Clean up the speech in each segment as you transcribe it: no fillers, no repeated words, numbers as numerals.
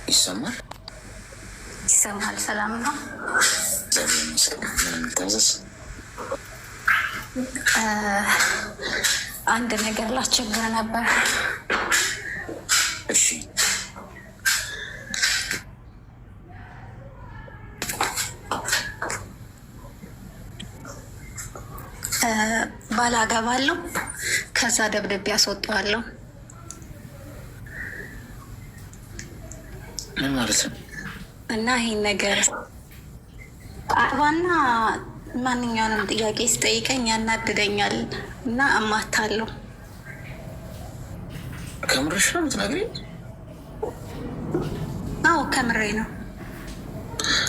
ይሰማል? ይሰማል። ሰላም ነው? ታዘዝ። አንድ ነገር ላስቸግር ነበር። እሺ። ባላገባለሁ፣ ከዛ ደብድቤ አስወጣዋለሁ። ምን ማለት ነው? እና ይሄን ነገር አባና ማንኛውንም ጥያቄ ስጠይቀኝ ያናድደኛል እና እማታለሁ። ከምርሽ ነው የምትነግሪኝ? አዎ ከምሬ ነው።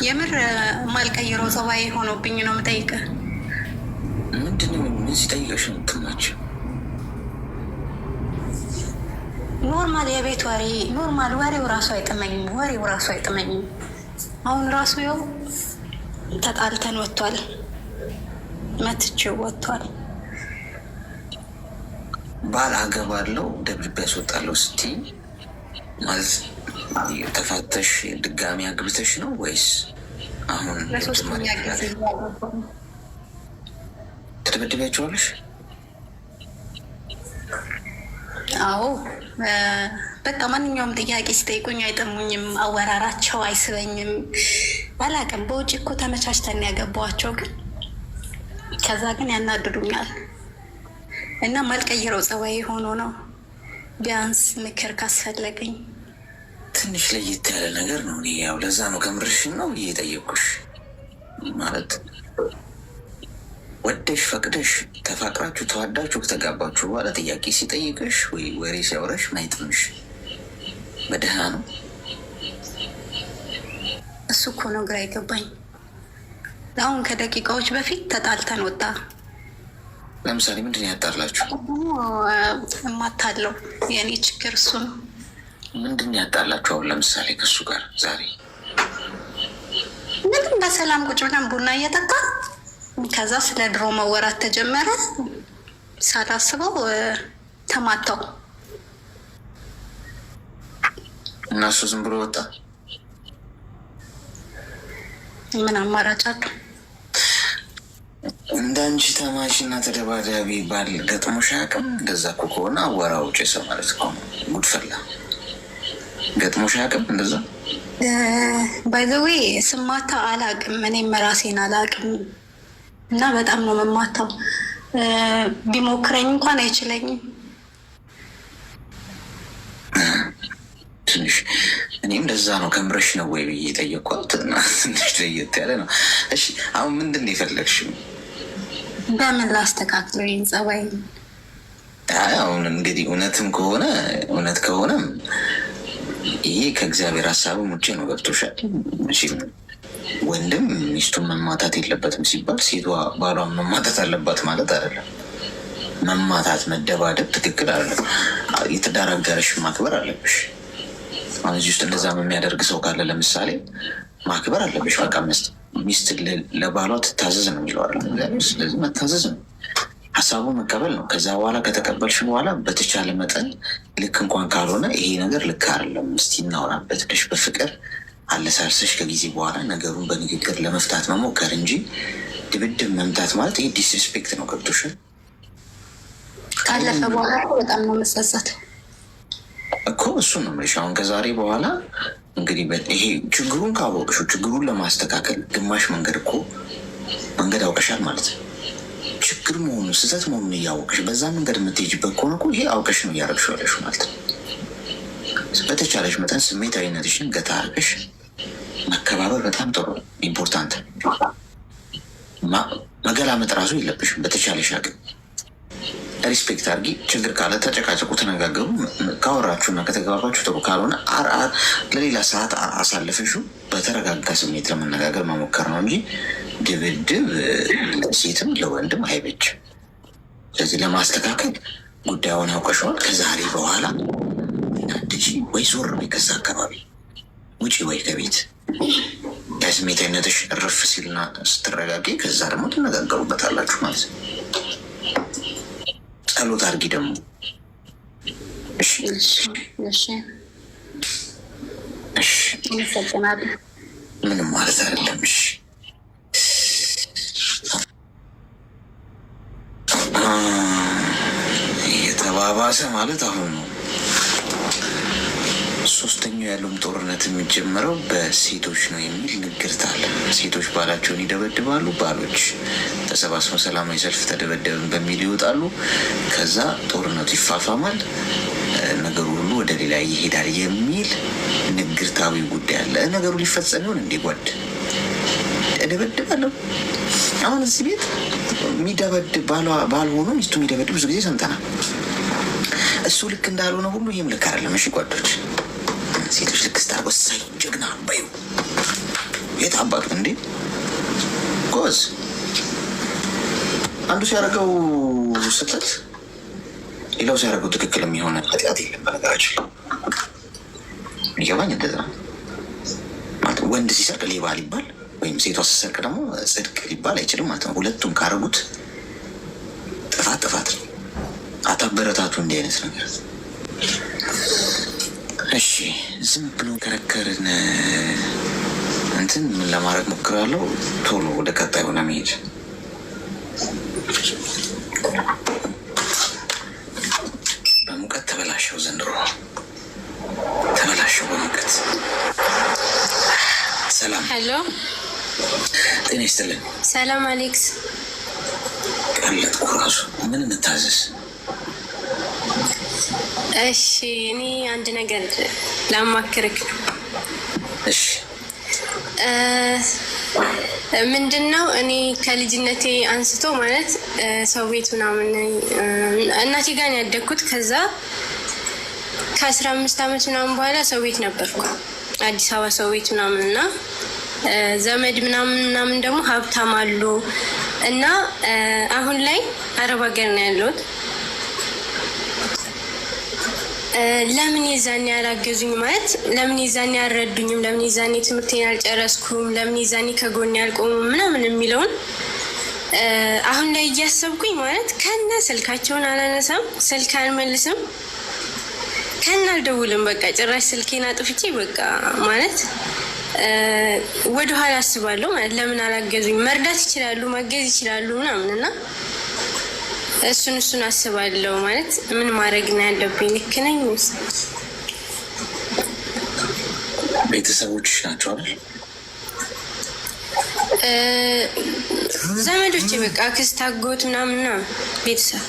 የምር ማልቀይረው ጸባይ ሆኖብኝ ነው የምጠይቅህ። ምንድነው? ምን ሲጠይቀሽ ነው የምትማቸው? ኖርማል የቤት ወሬ፣ ኖርማል ወሬው ራሱ አይጥመኝም። አሁን ራሱ ያው ተጣልተን ወጥቷል፣ መትቼው ወጥቷል። ባል አገባለሁ ደብድቤ ያስወጣለሁ ስትይ ማለት ተፋተሽ ድጋሚ አግብተሽ ነው ወይስ አሁን ለሶስተኛ ጊዜ ትደበድቢያቸዋለሽ? አዎ በቃ ማንኛውም ጥያቄ ሲጠይቁኝ አይጠሙኝም። አወራራቸው አይስበኝም። ባላቅም በውጭ እኮ ተመቻችተን ያገባዋቸው ግን ከዛ ግን ያናድዱኛል እና ማልቀይረው ጸባይ ሆኖ ነው። ቢያንስ ምክር ካስፈለገኝ ትንሽ ለየት ያለ ነገር ነው። እኔ ያው ለዛ ነው ከምርሽን ነው ብዬ የጠየቅኩሽ። ማለት ወደሽ ፈቅደሽ ተፋቅራችሁ ተዋዳችሁ ከተጋባችሁ በኋላ ጥያቄ ሲጠይቅሽ ወይ ወሬ ሲያወራሽ ማይጥምሽ በደህና ነው። እሱ እኮ ነው ግራ አይገባኝ። አሁን ከደቂቃዎች በፊት ተጣልተን ወጣ። ለምሳሌ ምንድን ነው ያጣላችሁ? እማታለው የእኔ ችግር እሱ ነው። ምንድን ነው ያጣላችሁ? አሁን ለምሳሌ ከእሱ ጋር ዛሬ ምንም በሰላም ቁጭ ብለን ቡና እየጠጣ ከዛ ስለ ድሮ መወራት ተጀመረ። ሳላስበው ተማታው እና እሱ ዝም ብሎ ወጣ። ምን አማራጭ አለው? እንደ አንቺ ተማሽ እና ተደባዳቢ ባል ገጥሞሽ አያውቅም? እንደዛ እኮ ከሆነ አወራው ጭሰ ማለት እኮ ነው። ጉድፈላ ገጥሞሽ አያውቅም? እንደዛ ባይዘዌ ስማታ አላውቅም። እኔም ራሴን አላውቅም እና በጣም ነው መማታው። ቢሞክረኝ እንኳን አይችለኝም። ትንሽ እኔም እንደዛ ነው ከምረሽ ነው ወይ ብዬ ጠየኳት። ትንሽ ለየት ያለ ነው። እሺ አሁን ምንድን ነው የፈለግሽው? በምን ላስተካክለው ይህን ጸባይ? አሁን እንግዲህ እውነት ከሆነም ይሄ ከእግዚአብሔር ሀሳብም ውጭ ነው። ገብቶሻል? ወንድም ሚስቱን መማታት የለበትም ሲባል ሴቷ ባሏን መማታት አለባት ማለት አይደለም። መማታት፣ መደባደብ ትክክል አይደለም። የትዳር አጋርሽ ማክበር አለብሽ። አሁን እዚህ ውስጥ እንደዛ የሚያደርግ ሰው ካለ ለምሳሌ ማክበር አለብሽ። በቃ ሚስት ለባሏ ትታዘዝ ነው የሚለው አይደለም። ስለዚህ መታዘዝ ነው፣ ሀሳቡ መቀበል ነው። ከዛ በኋላ ከተቀበልሽ በኋላ በተቻለ መጠን ልክ እንኳን ካልሆነ ይሄ ነገር ልክ አይደለም እስቲ እናወራበት ብለሽ በፍቅር አለሳርሰሽ ከጊዜ በኋላ ነገሩን በንግግር ለመፍታት መሞከር እንጂ ድብድብ መምታት ማለት ይሄ ዲስሪስፔክት ነው። ገብቶሻል? ካለፈ በኋላ በጣም ነው መጸጸት እኮ እሱን ነው የምልሽ። አሁን ከዛሬ በኋላ እንግዲህ ይሄ ችግሩን ካወቅሽው ችግሩን ለማስተካከል ግማሽ መንገድ መንገድ አውቀሻል ማለት ነው። ችግር መሆኑ ስህተት መሆኑን እያወቅሽ በዛ መንገድ የምትሄጂበት ከሆነ ይሄ አውቀሽ ነው እያደረግሽው ያለሽው ማለት ነው። በተቻለሽ መጠን ስሜታዊነትሽን ገታ አድርገሽ መከባበር በጣም ጥሩ ኢምፖርታንት። መገላመጥ ራሱ የለብሽም። በተቻለሽ አቅም ሪስፔክት አድርጊ። ችግር ካለ ተጨቃጨቁ፣ ተነጋገሩ። ካወራችሁና ከተግባባችሁ ጥሩ፣ ካልሆነ ለሌላ ሰዓት አሳልፈሽው በተረጋጋ ስሜት ለመነጋገር መሞከር ነው እንጂ ድብድብ ሴትም ለወንድም አይበጅም። ስለዚህ ለማስተካከል ጉዳዩን ያውቀሸዋል። ከዛሬ በኋላ እናድጂ ወይ ዞር ወይ ከዛ አካባቢ ውጪ ወይ ከቤት የስሜታዊነትሽ እረፍ ሲልና ስትረጋጊ ከዛ ደግሞ ትነጋገሩበታላችሁ ማለት ነው። ጸሎት አድርጊ ደግሞ። እሺ አመሰግናለሁ። ምንም ማለት አይደለም። እሺ የተባባሰ ማለት አሁን ነው። ሶስተኛው ያለውም ጦርነት የሚጀምረው በሴቶች ነው የሚል ንግርት አለ። ሴቶች ባላቸውን ይደበድባሉ፣ ባሎች ተሰባስበው ሰላማዊ ሰልፍ ተደበደብን በሚል ይወጣሉ። ከዛ ጦርነቱ ይፋፋማል፣ ነገሩ ሁሉ ወደ ሌላ ይሄዳል የሚል ንግርታዊ ጉዳይ አለ። ነገሩ ሊፈጸም ይሆን እንዴ? ጓድ እደበድባለሁ። አሁን እዚህ ቤት የሚደበድብ ባል ሆኖ ሚስቱ የሚደበድብ ብዙ ጊዜ ሰምተናል። እሱ ልክ እንዳልሆነ ሁሉ ይህም ልክ አይደለም። እሺ ጓዶች፣ ሴቶች ልክ ስታርጎ ሳይ ጀግና በዩ የት አባቱ እንዴ ጎዝ አንዱ ሲያደርገው ስህተት ሌላው ሲያደርገው ትክክል የሚሆነ ኃጢአት የለም። በነገራችን የሚገባኝ እንደዛ ማለት ወንድ ሲሰርቅ ሌባ ሊባል ወይም ሴቷ ስትሰርቅ ደግሞ ጽድቅ ሊባል አይችልም ማለት ነው። ሁለቱም ካረጉት ጥፋት ነው። አታበረታቱ እንዲህ አይነት ነገር። እሺ ዝም ብሎ ከረከርን እንትን ምን ለማድረግ ሞክራለሁ። ቶሎ ወደ ቀጣይ ሆነ መሄድ በሙቀት ተበላሸው። ዘንድሮ ተበላሸው በሙቀት። ሰላም ሄሎ፣ ጤና ይስጥልን። ሰላም አሌክስ። ቀለጥኩ ራሱ ምን እንታዘዝ? እሺ እኔ አንድ ነገር ላማክርክ ነው። እሺ ምንድን ነው እኔ ከልጅነቴ አንስቶ ማለት ሰው ቤት ምናምን እናቴ ጋር ነው ያደግኩት። ከዛ ከ15 ዓመት ምናምን በኋላ ሰው ቤት ነበርኩ፣ አዲስ አበባ ሰው ቤት ምናምን እና ዘመድ ምናምን ደግሞ ሀብታም አሉ እና አሁን ላይ አረብ ሀገር ነው ያለሁት። ለምን የዛኔ ያላገዙኝ ማለት ለምን የዛኔ ያልረዱኝም፣ ለምን የዛኔ ትምህርቴን አልጨረስኩም፣ ለምን የዛኔ ከጎኔ ያልቆሙም ምናምን የሚለውን አሁን ላይ እያሰብኩኝ ማለት ከነ ስልካቸውን አላነሳም፣ ስልክ አልመልስም፣ ከነ አልደውልም። በቃ ጭራሽ ስልኬን አጥፍቼ በቃ ማለት ወደኋላ አስባለሁ ማለት ለምን አላገዙኝ፣ መርዳት ይችላሉ፣ ማገዝ ይችላሉ ምናምን እና እሱን አስባለሁ ማለት ምን ማድረግ ነው ያለብኝ? ልክ ነኝ ወይስ? ቤተሰቦች ናቸው አይደል? ዘመዶቼ በቃ አክስት፣ አጎት ምናምን ቤተሰብ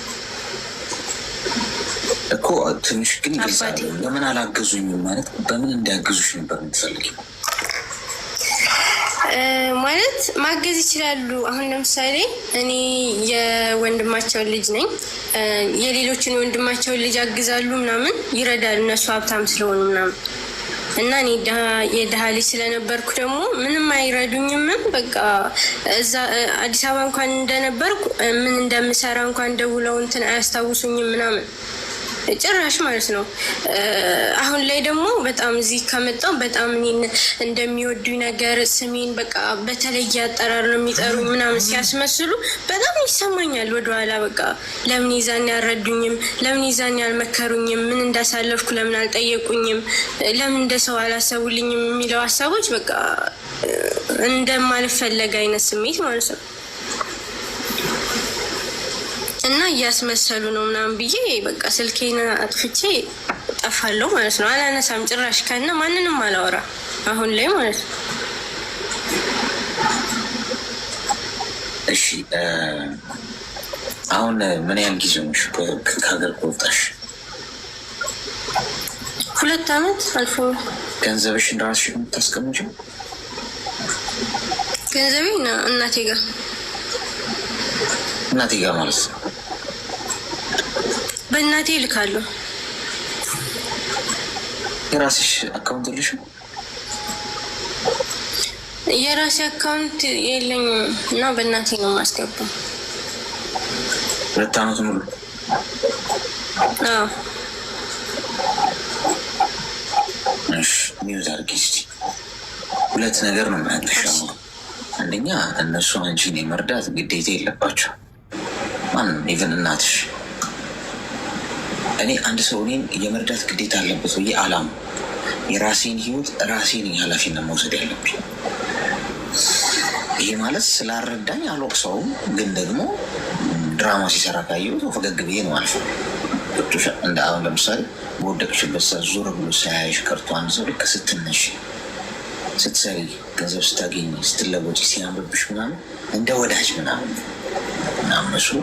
እኮ ትንሽ ግን ይገዛሉ። ለምን አላገዙኝም ማለት በምን እንዲያግዙሽ ነበር የምትፈልጊው? ማለት ማገዝ ይችላሉ። አሁን ለምሳሌ እኔ የወንድማቸውን ልጅ ነኝ። የሌሎችን የወንድማቸውን ልጅ አግዛሉ ምናምን ይረዳሉ፣ እነሱ ሀብታም ስለሆኑ ምናምን እና እኔ የድሃ ልጅ ስለነበርኩ ደግሞ ምንም አይረዱኝምም። በቃ እዛ አዲስ አበባ እንኳን እንደነበርኩ ምን እንደምሰራ እንኳን ደውለው እንትን አያስታውሱኝም ምናምን ጭራሽ ማለት ነው። አሁን ላይ ደግሞ በጣም እዚህ ከመጣሁ በጣም እኔን እንደሚወዱኝ ነገር ስሜን በቃ በተለየ አጠራር ነው የሚጠሩኝ ምናምን ሲያስመስሉ በጣም ይሰማኛል። ወደኋላ በቃ ለምን ይዛኔ አልረዱኝም፣ ለምን ይዛኔ አልመከሩኝም፣ ምን እንዳሳለፍኩ ለምን አልጠየቁኝም፣ ለምን እንደ ሰው አላሰቡልኝም የሚለው ሀሳቦች በቃ እንደማልፈለግ አይነት ስሜት ማለት ነው። እና እያስመሰሉ ነው ምናምን ብዬ በቃ ስልኬን አጥፍቼ ጠፋለሁ ማለት ነው። አላነሳም ጭራሽ ከነ ማንንም አላወራ አሁን ላይ ማለት ነው። እሺ አሁን ምን ያህል ጊዜ ነሽ ከሀገር ከወጣሽ? 2 ዓመት አልፎ። ገንዘብሽን ራስሽ የምታስቀምጪው? ገንዘቤ እናቴ ጋር ማለት ነው። በእናቴ እልካለሁ። የራስሽ አካውንት የለሽም? የራሴ አካውንት የለኝም እና በእናቴ ነው የማስገባው። 2 ዓመት ሙሉ? አዎ። እሺ ሚውዝ አድርጊ እስኪ። 2 ነገር ነው የምናግርሽ። አንደኛ እነሱ አንቺን የመርዳት ግዴታ የለባቸው። ማንም ኢቨን እናትሽ። እኔ አንድ ሰው እኔን የመርዳት ግዴታ አለበት ብዬ አላም። የራሴን ህይወት ራሴን ኃላፊነት መውሰድ ያለብኝ። ይሄ ማለት ስላረዳኝ አልወቅሰውም፣ ግን ደግሞ ድራማ ሲሰራ ካየሁት ፈገግ ብዬ ነው አልፈው። እንደ አሁን ለምሳሌ በወደቅሽበት ሰዓት ዞር ብሎ ሳያይሽ ቀርቶ አንድ ሰው ልክ ስትነሽ፣ ስትሰሪ፣ ገንዘብ ስታገኝ፣ ስትለወጪ ሲያምርብሽ ምናምን እንደ ወዳጅ ምናምን መስሎ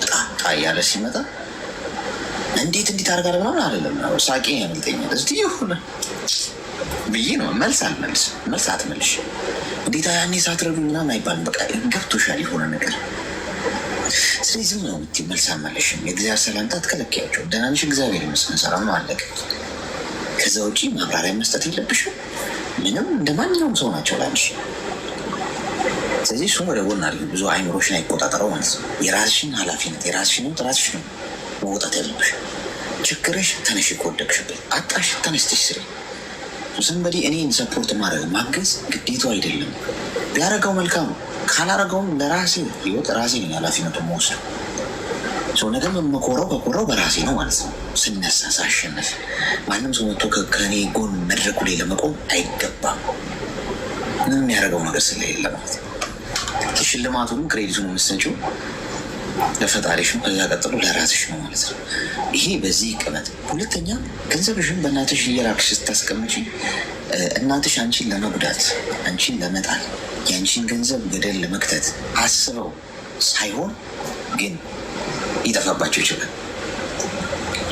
ጣጣ እያለ ሲመጣ እንዴት እንዲት አድርጋለህ ምናምን አይደለም። ሳቄ ያመልጠኛል። እስቲ ይሁን ብዬ ነው መልስ አልመልስም። መልስ አትመልሽ እንዴት ያኔ ሳትረዱ ምናምን አይባልም። በቃ ገብቶሻል የሆነ ነገር። ስለዚህ ዝም ነው የምትይው፣ መልስ አልመለሽም። የእግዚአብሔር ሰላምታ አትከለኪያቸው። ደህና ነሽ? እግዚአብሔር ይመስገን ሰላም ነው፣ አለቀ። ከዛ ውጪ ማብራሪያ መስጠት የለብሽም። ምንም እንደ ማንኛውም ሰው ናቸው ላንቺ። ስለዚህ እሱም ወደ ጎን አድርጊው። ብዙ አይምሮሽን አይቆጣጠረው ማለት ነው። የራስሽን ኃላፊነት የራስሽን ራስሽ ነው መውጣት ያለብሽ። ችግርሽ ተነሽ፣ ከወደቅሽበት አጣሽ ተነስተሽ ስሪ። ዘንበዴ እኔን ሰፖርት ማድረግ ማገዝ ግዴታው አይደለም። ቢያደርገው መልካም፣ ካላረገውም ለራሴ ህይወት ራሴ ነኝ ኃላፊነቱን መወስደው። ሰው ነገር መኮረው ከኮረው በራሴ ነው ማለት ነው። ስነሳ ሳሸነፍ ማንም ሰው መጥቶ ከእኔ ጎን መድረኩ ላይ ለመቆም አይገባም። ምንም የሚያደርገው ነገር ስለሌለ ማለት ነው። ሽልማቱንም ክሬዲቱን የምትሰጪው ለፈጣሪሽም ከዛ ቀጥሎ ለራስሽ ነው ማለት ነው። ይሄ በዚህ ይቀመጥ። ሁለተኛ ገንዘብሽን በእናትሽ እየላክሽ ስታስቀምጪ እናትሽ አንቺን ለመጉዳት አንቺን ለመጣል የአንቺን ገንዘብ ገደል ለመክተት አስበው ሳይሆን ግን ይጠፋባቸው ይችላል።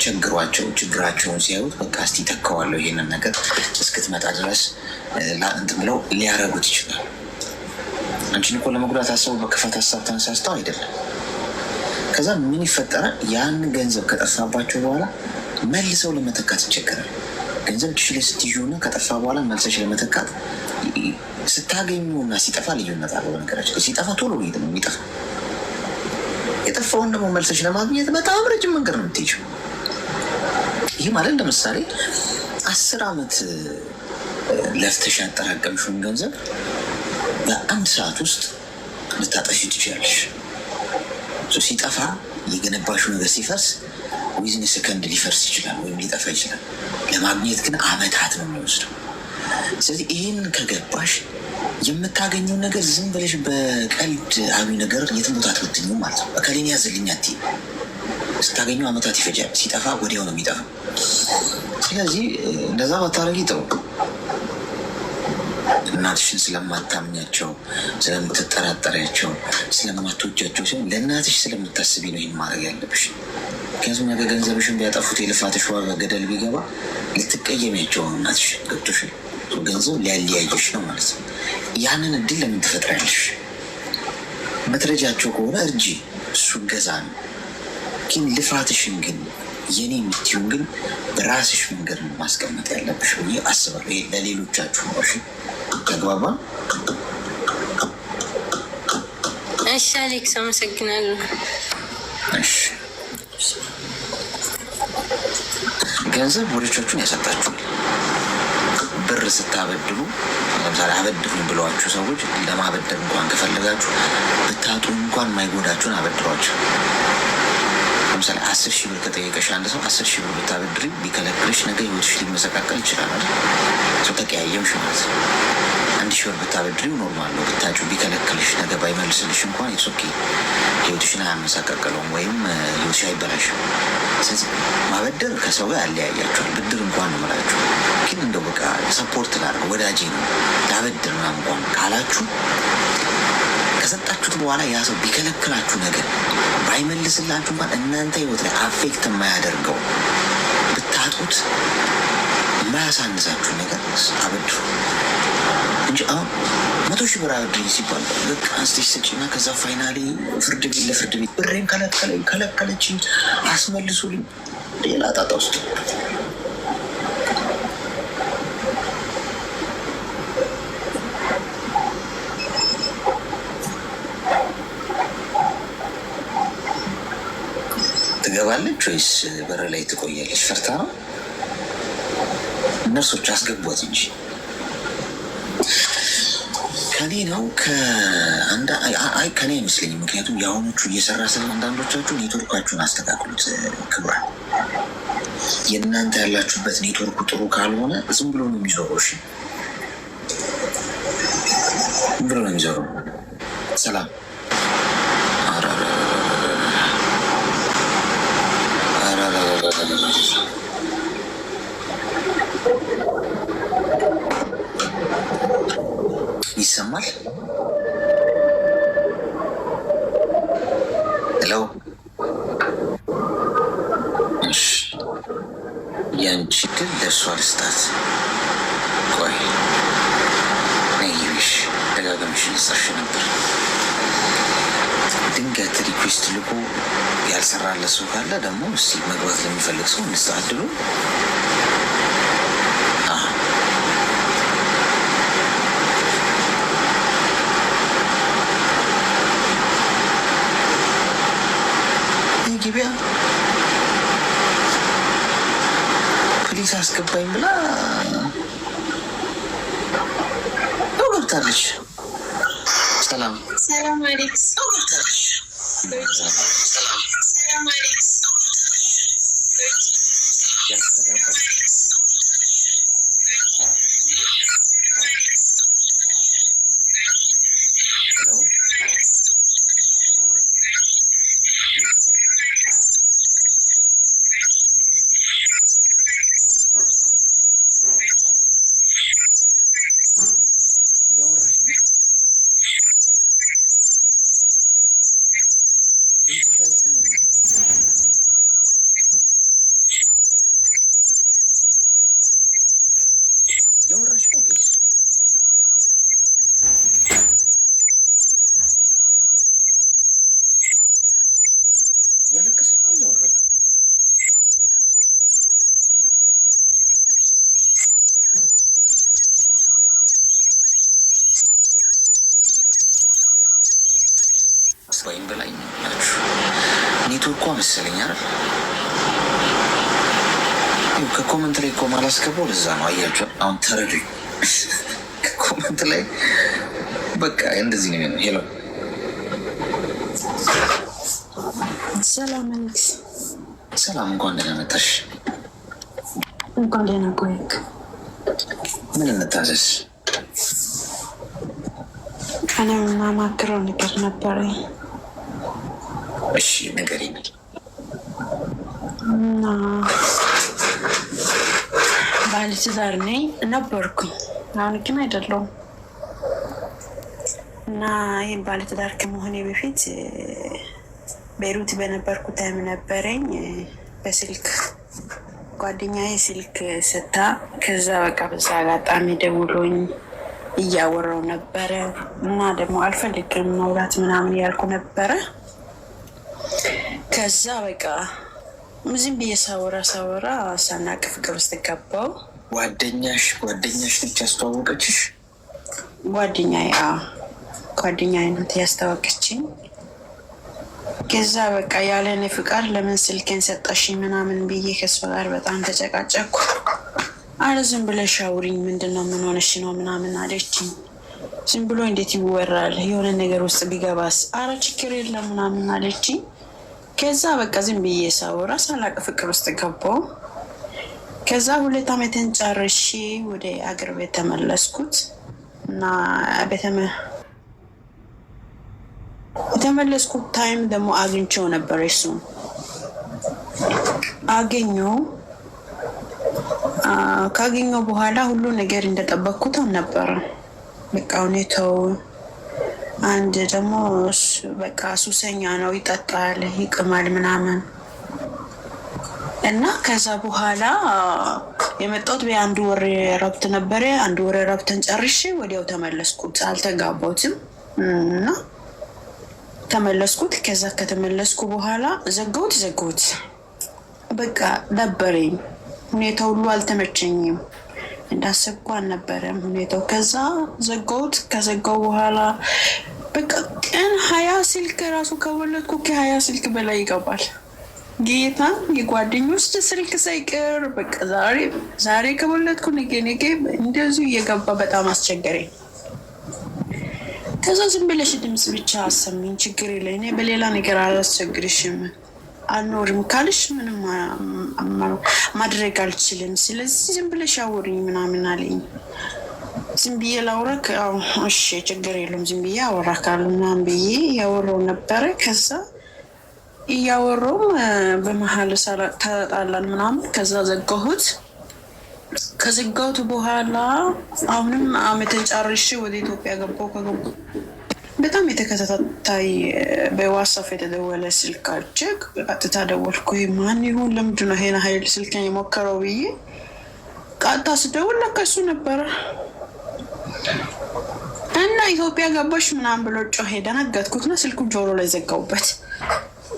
ችግሯቸው ችግራቸውን ሲያዩት በቃ እስቲ ተካዋለሁ ይሄንን ነገር እስክትመጣ ድረስ እንትን ብለው ሊያረጉት ይችላል። አንቺን እኮ ለመጉዳት አስበው በክፋት ሀሳብ ተነሳስተው አይደለም። ከዛ ምን ይፈጠራል? ያን ገንዘብ ከጠፋባቸው በኋላ መልሰው ለመተካት ይቸገራል። ገንዘብ እጅሽ ላይ ስትይዙና ከጠፋ በኋላ መልሰሽ ለመተካት ስታገኙና ሲጠፋ ልዩነት አለው። በነገራችን ሲጠፋ ቶሎ ነው የሚጠፋ። የጠፋውን ደግሞ መልሰሽ ለማግኘት በጣም ረጅም መንገድ ነው የምትሄጂው። ይህ ማለት ለምሳሌ 10 ዓመት ለፍተሽ ያጠራቀምሽውን ገንዘብ በአንድ ሰዓት ውስጥ ልታጠፊ ትችላለሽ። ሲጠፋ የገነባሽው ነገር ሲፈርስ ዊዝን ሰከንድ ሊፈርስ ይችላል ወይም ሊጠፋ ይችላል። ለማግኘት ግን አመታት ነው የሚወስደው። ስለዚህ ይህን ከገባሽ የምታገኘው ነገር ዝም ብለሽ በቀልድ አዊ ነገር የትም ቦታ አትበትኝም ማለት ነው። እከሌን ያዝልኝ አትይም። ስታገኘው አመታት ይፈጃል። ሲጠፋ ወዲያው ነው የሚጠፋው። ስለዚህ እንደዛ ባታረጊ ጥሩ። እናትሽን ስለማታምኛቸው፣ ስለምትጠራጠሪያቸው፣ ስለማትወጃቸው ሲሆን ለእናትሽ ስለምታስቢ ነው ይህን ማድረግ ያለብሽ። ምክንያቱም ነገ ገንዘብሽን ቢያጠፉት የልፋትሽ ዋጋ ገደል ቢገባ ልትቀየሚያቸው ነው እናትሽ። ገብቶሽ? ገንዘብ ሊያለያየሽ ነው ማለት ነው። ያንን እድል ለምን ትፈጥሪያለሽ? መትረጃቸው ከሆነ እርጂ፣ እሱ ገዛ ነው። ግን ልፋትሽን ግን የኔ የምትይውን ግን በራስሽ መንገድ ነው ማስቀመጥ ያለብሽ ብዬ አስባለሁ። ለሌሎቻችሁ ነው። ተግባባን? እሺ አሌክስ፣ አመሰግናለሁ። እሺ ገንዘብ ወዳጆቹን ያሰጣችኋል። ብር ስታበድሩ ለምሳሌ አበድሩኝ ብለዋችሁ ሰዎች ለማበደር እንኳን ከፈለጋችሁ ብታጡ እንኳን ማይጎዳችሁን አበድሯቸው። ለምሳሌ 10 ሺህ ብር ከጠየቀሽ አንድ ሰው 10 ሺህ ብር ብታበድሪ ቢከለክልሽ ነገ ህይወትሽ ሊመሰቃቀል ይችላል። ሰው ተቀያየምሽ ማለት ነው። 1 ሺህ ብር ብታበድሪው ኖርማል ነው። ብታጩ ቢከለክልሽ ነገ ባይመልስልሽ እንኳን ኢትስ ኦኬ፣ ህይወትሽን አያመሰቃቀለውም ወይም ህይወትሽ አይበላሽም። ስለዚህ ማበደር ከሰው ጋር ያለያያቸዋል። ብድር እንኳን ነው የምላችሁ። ግን እንደው በቃ ሰፖርት ላድርግ ወዳጄ ነው ላበድር ምናምን እንኳን ካላችሁ ከሰጣችሁት በኋላ ያ ሰው ቢከለክላችሁ ነገር ባይመልስላችሁ እንኳን እናንተ ህይወት ላይ አፌክት የማያደርገው ብታጡት የማያሳንሳችሁ ነገር አበድሩ እንጂ አሁን 100 ሺህ ብር አበድሪኝ ሲባል በቃ አንስተሽ ስጪና ከዛ ፋይናሊ ፍርድ ቤት ለፍርድ ቤት ብሬን ከለከለችኝ አስመልሱልኝ ሌላ ጣጣ ውስጥ ትገባለች ወይስ በር ላይ ትቆያለች? ፈርታ ነው። ነርሶች አስገቧት እንጂ ከኔ ነው ከኔ አይመስለኝም። ምክንያቱም የአሁኖቹ እየሰራ ስለ አንዳንዶቻችሁ ኔትወርካችሁን አስተካክሉት። ክብሯል የእናንተ ያላችሁበት ኔትወርክ ጥሩ ካልሆነ ዝም ብሎ ነው የሚዞረው። እሺ ዝም ብሎ ነው የሚዞረው። ሰላም ይሰማል? ሄሎ ያንቺ ግን ለእሷ ልስጣት። ቆይ ነይሽ ደጋገምሽ ልጻሽ ነበር። ድንገት ሪኩዌስት ልኮ ያልሰራለ ሰው ካለ ደግሞ እስኪ መግባት ለሚፈልግ ሰው እንስታድሉ። ግቢያ ፕሊስ አስገባኝ ብላ ገብታለች። ሰላም ሰላም አሌክስ ገብታለች። ሰላም አሌክስ ወይም በላይ ናችሁ። ኔትወርኳ መሰለኝ አይደል? ከኮመንት ላይ እኮ ማላስገባው ለዛ ነው። አያችሁ አሁን ተረዱኝ። ከኮመንት ላይ በቃ እንደዚህ ነው የሚሆነው። ሄሎ ሰላም አሌክስ። ሰላም፣ እንኳን ደህና መጣሽ። እንኳን ደህና ቆየክ። ምን እንታዘዝ? እኔ የማማክረው ነገር ነበረኝ። እሺ ንገሪኝ። እና ባለትዳር ነኝ ነበርኩኝ፣ አሁን ግን አይደለሁም። እና ይህን ባለትዳር ከመሆኔ በፊት ቤይሩት በነበርኩ ታይም ነበረኝ። በስልክ ጓደኛዬ ስልክ ስታ፣ ከዛ በቃ በዛ አጋጣሚ ደውሎኝ እያወራው ነበረ እና ደግሞ አልፈልግም መውራት ምናምን ያልኩ ነበረ። ከዛ በቃ ዝም ብዬ ሳወራ ሳናቅ ፍቅር ውስጥ ገባው። ጓደኛሽ ነች ያስተዋወቀችሽ? ጓደኛዬ ናት ያስተዋወቀችኝ። ከዛ በቃ ያለኔ ፍቃድ ለምን ስልኬን ሰጠሽኝ ምናምን ብዬ ከሷ ጋር በጣም ተጨቃጨኩ። አረ ዝም ብለሽ አውሪኝ፣ ምንድነው ምን ሆነሽ ነው ምናምን አለችኝ። ዝም ብሎ እንዴት ይወራል? የሆነ ነገር ውስጥ ቢገባስ? አረ ችግር የለም ምናምን አለችኝ። ከዛ በቃ ዝም ብዬ ሳወራ ሳላቅ ፍቅር ውስጥ ገባው። ከዛ 2 ዓመትን ጨርሼ ወደ አገር ቤት ተመለስኩት እና የተመለስኩት ታይም ደግሞ አግኝቼው ነበር። እሱ ካገኘው በኋላ ሁሉ ነገር እንደጠበቅኩት አልነበረም። በቃ ሁኔታው አንድ ደግሞ በቃ ሱሰኛ ነው፣ ይጠጣል፣ ይቅማል ምናምን እና ከዛ በኋላ የመጣሁት በአንድ ወር ረብት ነበረ። 1 ወር ረብትን ጨርሼ ወዲያው ተመለስኩት። አልተጋባሁትም እና ተመለስኩት። ከዛ ከተመለስኩ በኋላ ዘጋሁት። በቃ ነበረኝ። ሁኔታው ሁሉ አልተመቸኝም፣ እንዳሰብኩ አልነበረም ሁኔታው። ከዛ ዘጋሁት። ከዘጋው በኋላ በቃ ቀን 20 ስልክ ራሱ ከወለድኩ ከ20 ስልክ በላይ ይገባል። ጌታ የጓደኞች ስልክ ሳይቀር በቃ ዛሬ ከወለድኩ ነገ እንደዚሁ እየገባ በጣም አስቸገረኝ። ከዛ ዝም ብለሽ ድምፅ ብቻ አሰሚኝ፣ ችግር የለ፣ እኔ በሌላ ነገር አላስቸግርሽም አልኖርም ካልሽ ምንም ማድረግ አልችልም። ስለዚህ ዝም ብለሽ አውሪኝ ምናምን አለኝ። ዝም ብዬ ላውራክ? አዎ እሺ ችግር የለውም ዝም ብዬ አወራካለሁ ምናምን ብዬ ያወራው ነበረ። ከዛ እያወራውም በመሀል ተጣላን ምናምን። ከዛ ዘጋሁት። ከዘጋሁት በኋላ አሁንም አመትን ጨርሼ ወደ ኢትዮጵያ ገባሁ። በጣም የተከታታይ በዋትስአፕ የተደወለ ስልካቸው ቀጥታ ደወልኩ። ማን ይሁን ለምንድን ነው ይሄን ሀይል ስልክን የሞከረው ብዬ ቀጥታ ስደውል ለካ እሱ ነበረ። እና ኢትዮጵያ ገባሽ ምናምን ብሎ ጮሄ። ደነገጥኩትና ስልኩን ጆሮ ላይ ዘጋሁበት።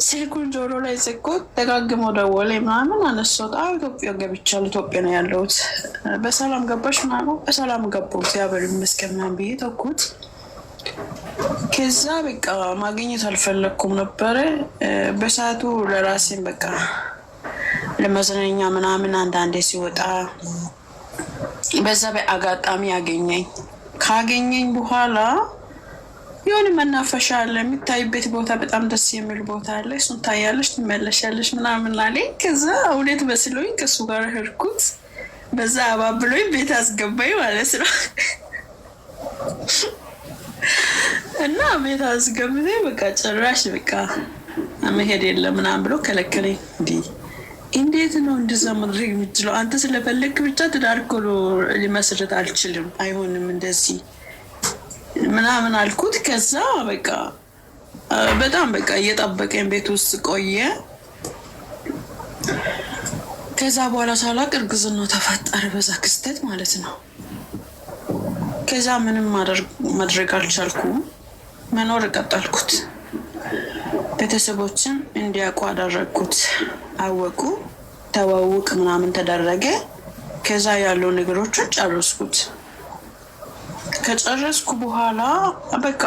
ስልኩን ጆሮ ላይ ዘጋሁት። ደጋግሞ ደወለ ምናምን አነሳሁት። አዎ ኢትዮጵያ ገብቻለሁ፣ ኢትዮጵያ ነው ያለሁት። በሰላም ገባሽ ምናምን? በሰላም ገባሁ እግዚአብሔር ይመስገን ምናምን ብዬ ተውኩት። ከዛ በቃ ማግኘት አልፈለኩም ነበረ በሰዓቱ። ለራሴን በቃ ለመዝናኛ ምናምን አንዳንዴ ሲወጣ በዛ በአጋጣሚ ያገኘኝ። ካገኘኝ በኋላ የሆነ መናፈሻ አለ የሚታይበት ቦታ፣ በጣም ደስ የሚል ቦታ አለ። እሱን ታያለሽ ትመለሻለሽ ምናምን አለኝ። ከዛ እውነት መስሎኝ ከእሱ ጋር ሄድኩት። በዛ አባብሎኝ ቤት አስገባኝ ማለት ነው። እና ቤት አስገብተኝ በቃ ጭራሽ በቃ መሄድ የለም ምናምን ብሎ ከለከለኝ። እንዴት ነው እንደዛ ማድረግ የምችለው? አንተ ስለፈለግክ ብቻ ትዳር እኮ ሊመስርት አልችልም፣ አይሆንም እንደዚህ ምናምን አልኩት። ከዛ በቃ በጣም በቃ እየጠበቀኝ ቤት ውስጥ ቆየ። ከዛ በኋላ ሳላቅ እርግዝናው ተፈጠረ፣ በዛ ክስተት ማለት ነው። ከዛ ምንም ማድረግ አልቻልኩም፣ መኖር ቀጠልኩት። ቤተሰቦችም እንዲያውቁ አደረግኩት። አወቁ፣ ተዋውቅ ምናምን ተደረገ። ከዛ ያለው ነገሮችን ጨረስኩት። ከጨረስኩ በኋላ በቃ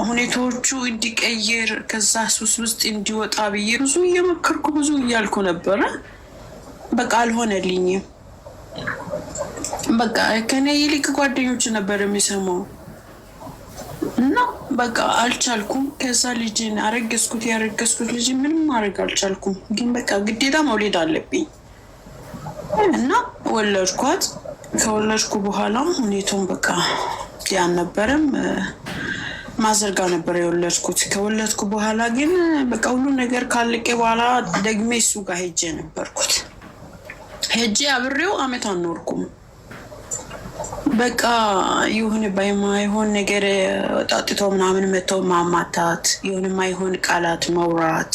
ሁኔታዎቹ እንዲቀየር ከዛ ሱስ ውስጥ እንዲወጣ ብዬ ብዙ እየመከርኩ ብዙ እያልኩ ነበረ። በቃ አልሆነልኝም። በቃ ከኔ ይልቅ ጓደኞች ነበር የሚሰማው እና በቃ አልቻልኩም። ከዛ ልጅን አረገዝኩት። ያረገዝኩት ልጅ ምንም ማድረግ አልቻልኩም፣ ግን በቃ ግዴታ መውለድ አለብኝ እና ወለድኳት። ከወለድኩ በኋላም ሁኔታውን በቃ ያልነበረም ማዘርጋ ነበር የወለድኩት። ከወለድኩ በኋላ ግን በቃ ሁሉ ነገር ካለቀ በኋላ ደግሜ እሱ ጋር ሄጄ ነበርኩት። ሄጄ አብሬው አመት አልኖርኩም። በቃ ይሁን ባይሆን ነገር ጣጥቶ ምናምን መተው ማማታት፣ ይሁን ማይሆን ቃላት መውራት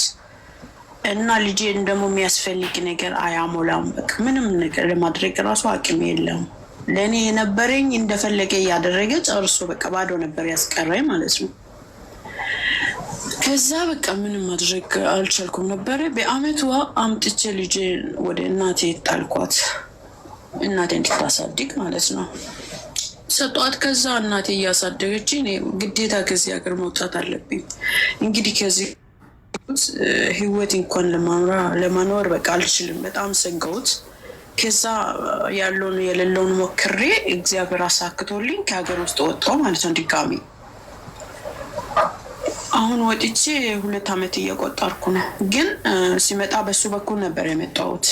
እና ልጄን ደግሞ የሚያስፈልግ ነገር አያሞላም። በቃ ምንም ነገር ለማድረግ ራሱ አቅም የለም። ለእኔ የነበረኝ እንደፈለገ እያደረገ ጨርሶ በቃ ባዶ ነበር ያስቀረኝ ማለት ነው። ከዛ በቃ ምንም ማድረግ አልቻልኩም ነበረ። በአመቷ አምጥቼ ልጄን ወደ እናቴ ጣልኳት፣ እናቴ እንድታሳድግ ማለት ነው ሰጧት። ከዛ እናቴ እያሳደገች እኔ ግዴታ ከዚህ ሀገር መውጣት አለብኝ። እንግዲህ ከዚህ ህይወት እንኳን ለመኖር በቃ አልችልም። በጣም ሰጋሁት። ከዛ ያለውን የሌለውን ሞክሬ እግዚአብሔር አሳክቶልኝ ከሀገር ውስጥ ወጣሁ ማለት ነው ድጋሚ። አሁን ወጥቼ 2 አመት እየቆጠርኩ ነው። ግን ሲመጣ በሱ በኩል ነበር የመጣሁት።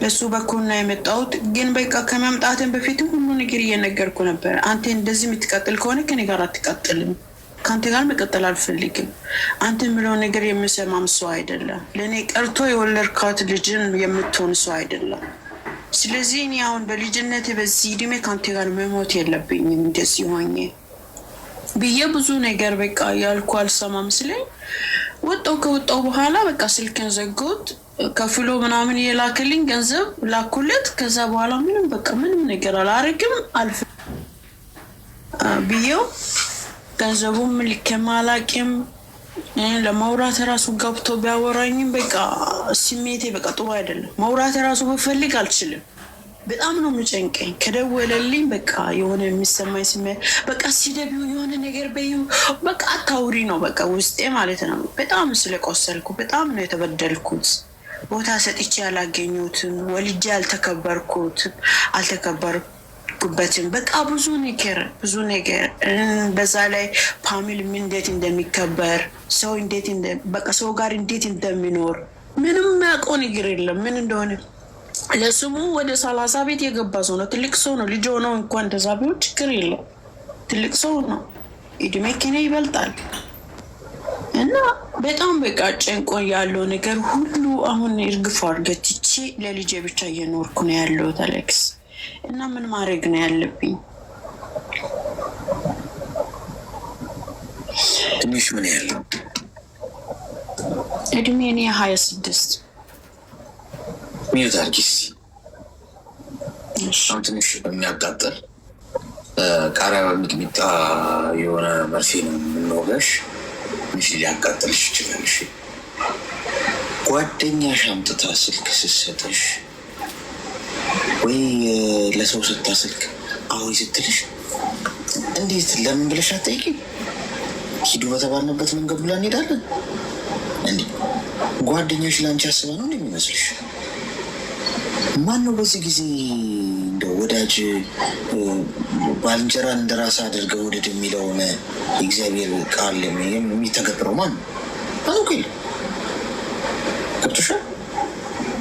በሱ በኩል ነው የመጣሁት። ግን በቃ ከመምጣትን በፊትም ሁሉ ነገር እየነገርኩ ነበር። አንተ እንደዚህ የምትቀጥል ከሆነ ከኔ ጋር አትቀጥልም፣ ከአንተ ጋር መቀጠል አልፈልግም። አንተ የምለው ነገር የምሰማም ሰው አይደለም። ለእኔ ቀርቶ የወለድካት ልጅን የምትሆን ሰው አይደለም። ስለዚህ እኔ አሁን በልጅነት በዚህ እድሜ ከአንተ ጋር መሞት የለብኝም እንደዚህ ሆኜ ብዬ ብዙ ነገር በቃ ያልኩ አልሰማም ስለኝ ወጣው። ከወጣው በኋላ በቃ ስልክን ዘጋሁት። ከፍሎ ምናምን የላክልኝ ገንዘብ ላኩለት። ከዛ በኋላ ምንም በቃ ምንም ነገር አላረግም ብዬው ገንዘቡም ልኬም አላቅም። ለማውራት ራሱ ገብቶ ቢያወራኝም በቃ ስሜቴ በቃ ጥሩ አይደለም። ማውራት ራሱ ብፈልግ አልችልም። በጣም ነው የምጨንቀኝ። ከደወለልኝ በቃ የሆነ የሚሰማኝ ስሜት በቃ ሲደቢው የሆነ ነገር በይው በቃ አታውሪ ነው በቃ ውስጤ ማለት ነው። በጣም ስለቆሰልኩ በጣም ነው የተበደልኩት። ቦታ ሰጥቼ ያላገኙትን ወልጄ አላሰብኩበትም። በቃ ብዙ ነገር በዛ ላይ ፋሚሊ እንዴት እንደሚከበር ሰው እንዴት በቃ ሰው ጋር እንዴት እንደሚኖር ምንም ያውቀው ነገር የለም። ምን እንደሆነ ለስሙ ወደ 30 ቤት የገባ ሰው ነው። ትልቅ ሰው ነው። ልጅ ሆነው እንኳን እንደዛ ቢሆን ችግር የለም። ትልቅ ሰው ነው። እድሜ ከኔ ይበልጣል። እና በጣም በቃ ጨንቆ ያለው ነገር ሁሉ አሁን እርግፍ አድርገህ ትቼ ለልጄ ብቻ እየኖርኩ ነው ያለሁት አሌክስ። እና ምን ማድረግ ነው ያለብኝ? ትንሽ ምን ያለው እድሜ እኔ 26 ሚዩት አርጊስ። አሁን ትንሽ የሚያቃጥል ቃሪያ በሚጥሚጣ የሆነ መርፌ ነው የምንወጋሽ። ትንሽ ሊያቃጥልሽ ይችላል። እሺ ጓደኛሽ አምጥታ ስልክ ስትሰጥሽ ወይ ለሰው ስታ ስልክ አሁን ስትልሽ እንዴት ለምን ብለሽ አትጠይቂም? ሂዱ በተባልንበት መንገድ ብላ እንሄዳለን። እንዲህ ጓደኛሽ ለአንቺ አስባ ነው እንደሚመስልሽ? ማን ነው በዚህ ጊዜ እንደ ወዳጅ ባልንጀራን እንደ ራስ አድርገው ውደድ የሚለውን የእግዚአብሔር ቃል የሚተገብረው ማን ነው? አውቅ የለ ገብቶሻል።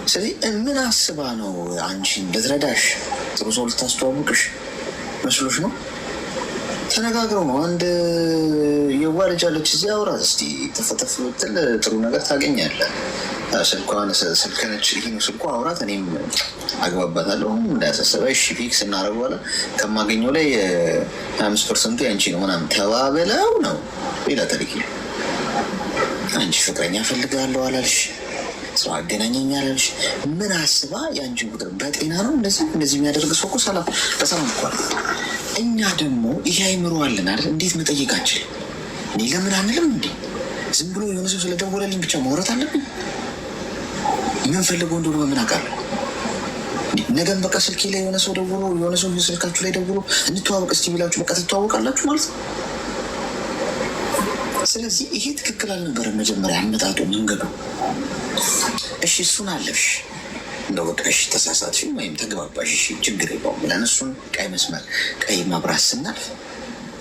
ስለዚህ ምን አስባ ነው አንቺን ልትረዳሽ ጥሩ ሰው ልታስተዋውቅሽ መስሎሽ ነው? ተነጋግረው ነው። አንድ የዋ ልጅ አለች እዚህ አውራት እስኪ ተፈተፍ ብትል ጥሩ ነገር ታገኛለህ። ስልክ ነች ይህ ነው ስልኳ፣ አውራት፣ እኔም አግባባታለሁ። እንዳያሳሰበ እሺ ፊክስ እናደርገዋለን። ከማገኘው ላይ 25% ያንቺ ነው ምናምን ተባብለው ነው ሌላ ታሪክ። አንቺ ፍቅረኛ ፈልጋለሁ አላልሽ፣ ሰው አገናኘኝ አላልሽ። ምን አስባ የአንቺን ቁጥር በጤና ነው እንደዚህ የሚያደርግ ሰው እኮ በሰላም እኮ አለ። እኛ ደግሞ ይሄ አይምሮ አለን አይደል? እንዴት መጠየቃችን እኔ ለምን አንልም እንዴ? ዝም ብሎ የሆነ ሰው ስለደወለልኝ ብቻ ማውራት አለብኝ? ምን ፈልገው እንደሆነ በምን አውቃለሁ? ነገም በቃ ስልኬ ላይ የሆነ ሰው ደውሎ የሆነ ሰው ስልካችሁ ላይ ደውሎ እንተዋወቅ እስቲ ቢላችሁ በቃ ትተዋወቃላችሁ ማለት ነው። ስለዚህ ይሄ ትክክል አልነበረም መጀመሪያ አመጣጡ መንገዱ። እሺ እሱን አለፍሽ እንደው በቃ እሺ ተሳሳትሽ ወይም ተግባባሽ፣ እሺ ችግር የለውም ብለን እሱን ቀይ መስመር ቀይ መብራት ስናልፍ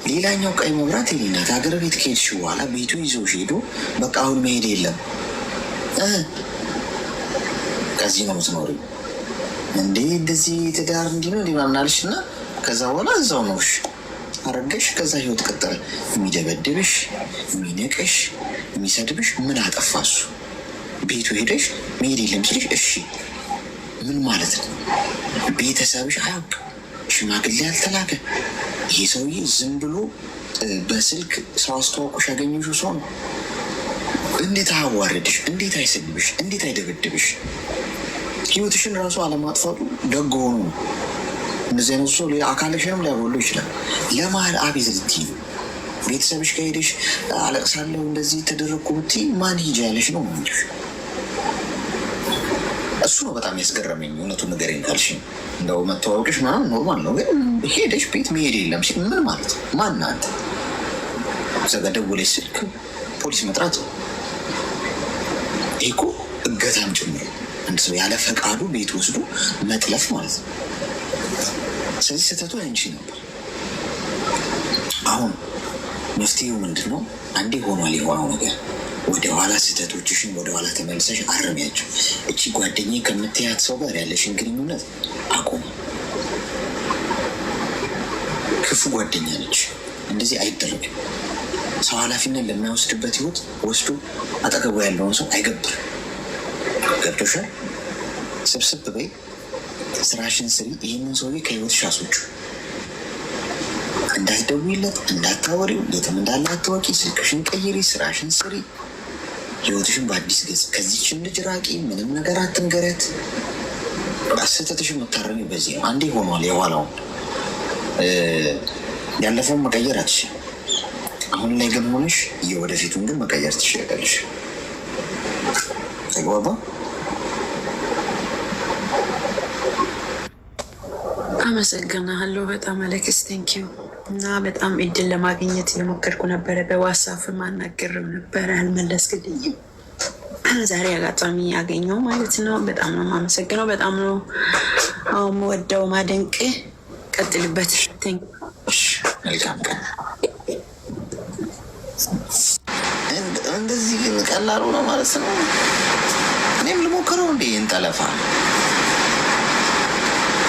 ሌላኛው ቀይ መብራት የኔናት ሀገር ቤት ከሄድሽ በኋላ ቤቱ ይዞሽ ሄዶ በቃ አሁን መሄድ የለም ከዚህ ነው የምትኖሪ እንዴ እንደዚህ ትዳር እንዲህ ነው ምናምን አልሽ እና ከዛ በኋላ እዛው ነውሽ አረገሽ። ከዛ ህይወት ቀጠለ። የሚደበድብሽ የሚነቅሽ የሚሰድብሽ ምን አጠፋሱ? ቤቱ ሄደሽ መሄድ የለም ሲልሽ እሺ ምን ማለት ነው? ቤተሰብሽ አያውቅ፣ ሽማግሌ ያልተላከ ይሄ ሰውዬ ዝም ብሎ በስልክ ሰው አስተዋውቆሽ ያገኘሽው ሰው ነው። እንዴት አያዋርድሽ? እንዴት አይሰድብሽ? እንዴት አይደበድብሽ? ህይወትሽን ራሱ አለማጥፋቱ ደግ ሆኑ ነው። እንደዚህ አይነት ሰው አካልሽንም ሊያጎሉ ይችላል። ለመሀል አቤት ልትይ ቤተሰብሽ ከሄደሽ አለቅሳለሁ እንደዚህ ተደረግኩ ብትይ ማን ሂጂ ያለሽ ነው እንዲሽ። እሱ ነው በጣም ያስገረመኝ። እውነቱን ንገረኝ ካልሽኝ እንደው መተዋወቅሽ ምናምን ኖርማል ነው፣ ግን ሄደሽ ቤት መሄድ የለም ሲል ምን ማለት ነው? ማን አንተ? እዛ ጋ ደውለሽ ስልክ ፖሊስ መጥራት ይሄ እኮ እገታም ጭምር አንድ ሰው ያለ ፈቃዱ ቤት ወስዶ መጥለፍ ማለት ነው። ስለዚህ ስህተቱ አንቺ ነበር። አሁን መፍትሄው ምንድን ነው? አንዴ ሆኗል የሆነው ነገር፣ ወደኋላ ስህተቶችሽን ወደኋላ ተመልሰሽ አርሚያቸው። እቺ ጓደኛዬ ከምትያት ሰው ጋር ያለሽን ግንኙነት አቁም። ክፉ ጓደኛ ነች። እንደዚህ አይደረግም። ሰው ኃላፊነት ለማይወስድበት ህይወት ወስዶ አጠገቡ ያለውን ሰው አይገብርም። ገብቶሻል? ስብስብ በይ፣ ስራሽን ስሪ። ይህንን ሰውዬ ከህይወትሽ አስወጪው። እንዳትደውይለት፣ እንዳታወሪው፣ የትም እንዳለ አታወቂ። ስልክሽን ቀይሪ፣ ስራሽን ስሪ፣ ህይወትሽን በአዲስ ገጽ። ከዚችን ልጅ ራቂ፣ ምንም ነገር አትንገሪያት። ስህተትሽን የምታረሚ በዚህ ነው። አንዴ ሆኗል የኋላውን፣ ያለፈውን መቀየር አትችይም። አሁን ላይ ግን ሆነሽ የወደፊቱን ግን መቀየር ትችላለሽ። ተግባባ? አመሰግናለሁ በጣም አሌክስ፣ ቴንኪዩ። እና በጣም እድል ለማግኘት የሞከርኩ ነበረ፣ በዋትስአፕ ማናገርም ነበረ፣ አልመለስክልኝም። ዛሬ አጋጣሚ ያገኘው ማለት ነው። በጣም ነው የማመሰግነው። በጣም ነው የምወደው ማደንቅ። ቀጥልበት። መልካም ቀን። እንደዚህ ግን ቀላሉ ነው ማለት ነው። እኔም ልሞክረው እንዴ እንጠለፋ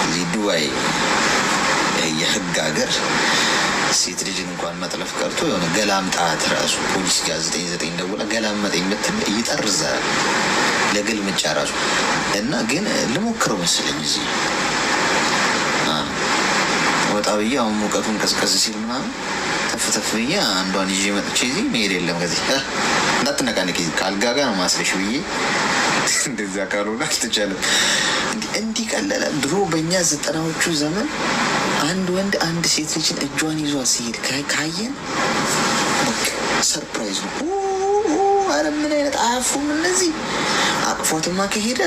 እዚህ ዱባይ የህግ ሀገር ሴት ልጅን እንኳን መጥለፍ ቀርቶ የሆነ ገላምጣት ራሱ ፖሊስ ጋር 99 ደውላ ገላመጠኝ የምትል ይጠርዛል ለግልምጫ ራሱ እና ግን ልሞክረው መስለኝ እዚህ ወጣ ብዬ አሁን ሙቀቱን ቀዝቀዝ ሲል ምናምን ተፍተፍ ብዬ አንዷን ይዤ መጥቼ እዚህ መሄድ የለም ከዚህ እንዳትነቃነቂ ከአልጋ ጋር ነው ማስለሽ ብዬ እንደዚያ ካልሆነ አልተቻለም። እንዲህ ቀለለ። ድሮ በእኛ 90ዎቹ ዘመን አንድ ወንድ አንድ ሴት ልጅን እጇን ይዟ ሲሄድ ካየን ሰርፕራይዝ ነው። አረ ምን አይነት አያፉም እነዚህ። አቅፏትማ ከሄደ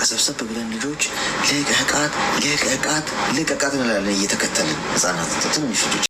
ሰብሰብ ብለን ልጆች ልቀቃት እንላለን እየተከተልን ህጻናት ትንሽ ልጆች